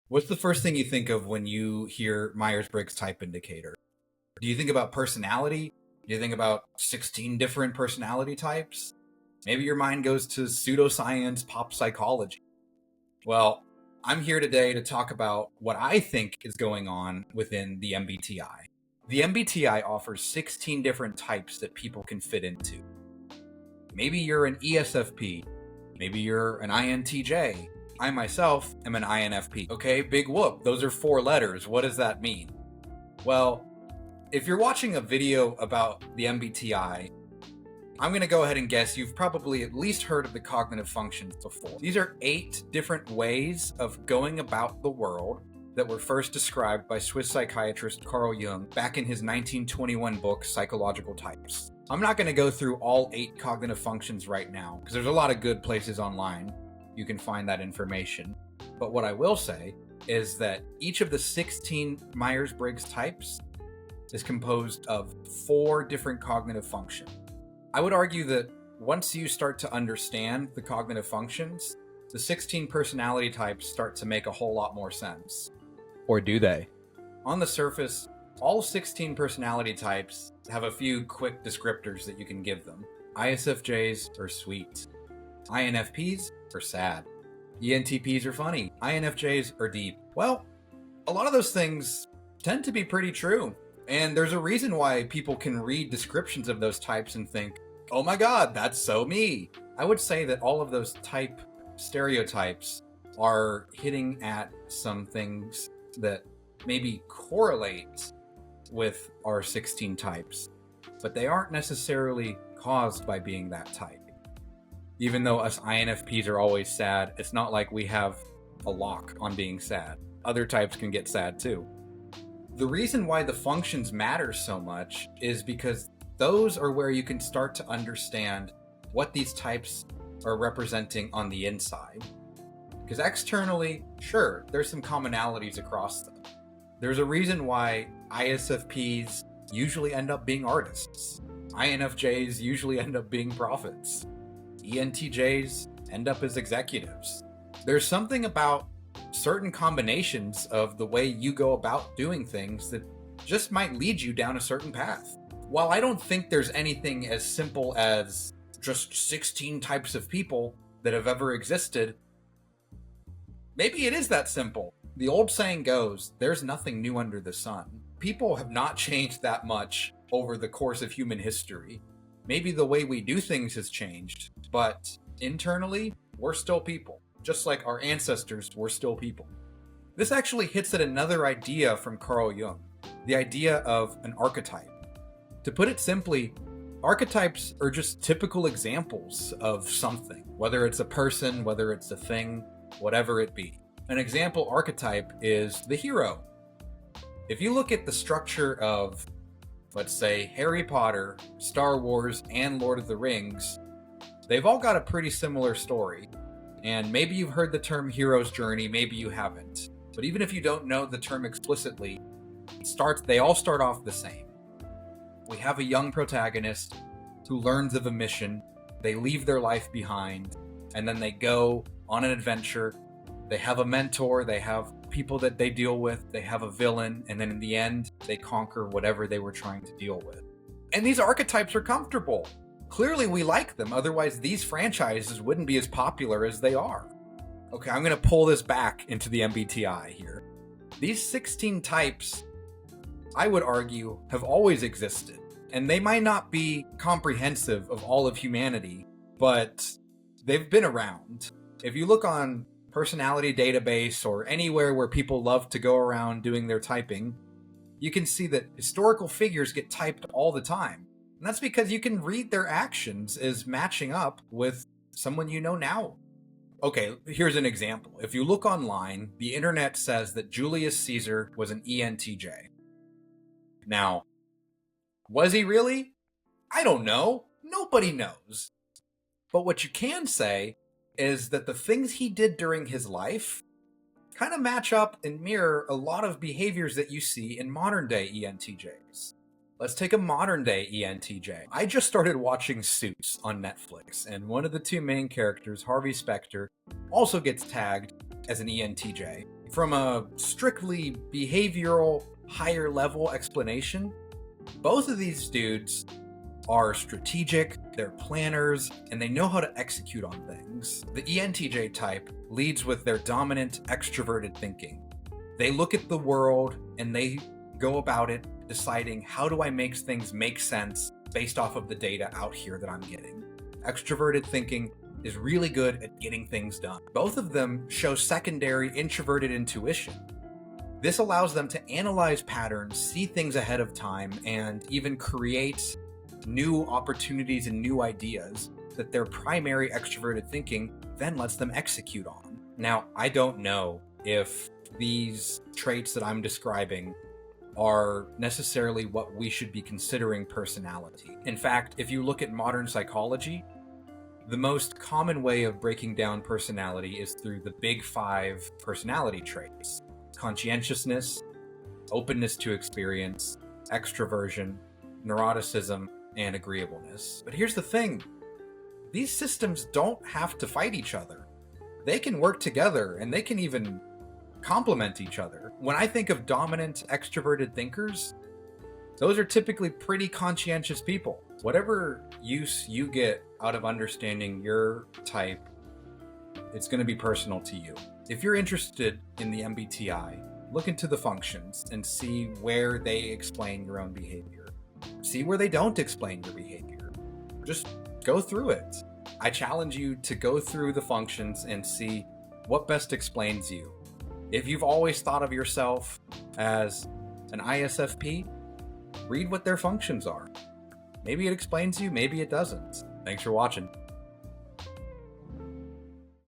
What's the first thing you think of when you hear Myers-Briggs type indicator? Do you think about personality? Do you think about 16 different personality types? Maybe your mind goes to pseudoscience, pop psychology. Well, I'm here today to talk about what I think is going on within the MBTI. The MBTI offers 16 different types that people can fit into. Maybe you're an ESFP. Maybe you're an INTJ. I myself am an INFP. Okay, big whoop. Those are 4 letters. What does that mean? Well, if you're watching a video about the MBTI, I'm going to go ahead and guess you've probably at least heard of the cognitive functions before. These are 8 different ways of going about the world that were first described by Swiss psychiatrist Carl Jung back in his 1921 book, Psychological Types. I'm not going to go through all 8 cognitive functions right now, because there's a lot of good places online you can find that information. But what I will say is that each of the 16 Myers-Briggs types is composed of 4 different cognitive functions. I would argue that once you start to understand the cognitive functions, the 16 personality types start to make a whole lot more sense. Or do they? On the surface, all 16 personality types have a few quick descriptors that you can give them. ISFJs are sweet. INFPs are sad. ENTPs are funny. INFJs are deep. Well, a lot of those things tend to be pretty true. And there's a reason why people can read descriptions of those types and think, oh my god, that's so me. I would say that all of those type stereotypes are hitting at some things that maybe correlate with our 16 types, but they aren't necessarily caused by being that type. Even though us INFPs are always sad, it's not like we have a lock on being sad. Other types can get sad too. The reason why the functions matter so much is because those are where you can start to understand what these types are representing on the inside. Because externally, sure, there's some commonalities across them. There's a reason why ISFPs usually end up being artists. INFJs usually end up being prophets. ENTJs end up as executives. There's something about certain combinations of the way you go about doing things that just might lead you down a certain path. While I don't think there's anything as simple as just 16 types of people that have ever existed, maybe it is that simple. The old saying goes, there's nothing new under the sun. People have not changed that much over the course of human history. Maybe the way we do things has changed, but internally, we're still people. Just like our ancestors were still people. This actually hits at another idea from Carl Jung, the idea of an archetype. To put it simply, archetypes are just typical examples of something, whether it's a person, whether it's a thing, whatever it be. An example archetype is the hero. If you look at the structure of, let's say, Harry Potter, Star Wars, and Lord of the Rings, they've all got a pretty similar story. And maybe you've heard the term hero's journey, maybe you haven't. But even if you don't know the term explicitly, they all start off the same. We have a young protagonist who learns of a mission, they leave their life behind, and then they go on an adventure. They have a mentor, they have people that they deal with, they have a villain, and then in the end, they conquer whatever they were trying to deal with. And these archetypes are comfortable. Clearly we like them, otherwise these franchises wouldn't be as popular as they are. Okay, I'm going to pull this back into the MBTI here. These 16 types, I would argue, have always existed. And they might not be comprehensive of all of humanity, but they've been around. If you look on Personality Database or anywhere where people love to go around doing their typing, you can see that historical figures get typed all the time. And that's because you can read their actions as matching up with someone you know now. Okay, here's an example. If you look online, the internet says that Julius Caesar was an ENTJ. Now, was he really? I don't know. Nobody knows. But what you can say is that the things he did during his life kind of match up and mirror a lot of behaviors that you see in modern day ENTJs. Let's take a modern day ENTJ. I just started watching Suits on Netflix, and one of the 2 main characters, Harvey Specter, also gets tagged as an ENTJ. from a strictly behavioral, higher level explanation, both of these dudes are strategic, they're planners, and they know how to execute on things. The ENTJ type leads with their dominant extroverted thinking. They look at the world and they go about it deciding, how do I make things make sense based off of the data out here that I'm getting? Extroverted thinking is really good at getting things done. Both of them show secondary introverted intuition. This allows them to analyze patterns, see things ahead of time, and even create new opportunities and new ideas that their primary extroverted thinking then lets them execute on. Now, I don't know if these traits that I'm describing are necessarily what we should be considering personality. In fact, if you look at modern psychology, the most common way of breaking down personality is through the big 5 personality traits: conscientiousness, openness to experience, extroversion, neuroticism, and agreeableness. But here's the thing, these systems don't have to fight each other. They can work together, and they can even complement each other. When I think of dominant extroverted thinkers, those are typically pretty conscientious people. Whatever use you get out of understanding your type, it's going to be personal to you. If you're interested in the MBTI, look into the functions and see where they explain your own behavior. See where they don't explain your behavior. Just go through it. I challenge you to go through the functions and see what best explains you. If you've always thought of yourself as an ISFP, read what their functions are. Maybe it explains you, maybe it doesn't. Thanks for watching.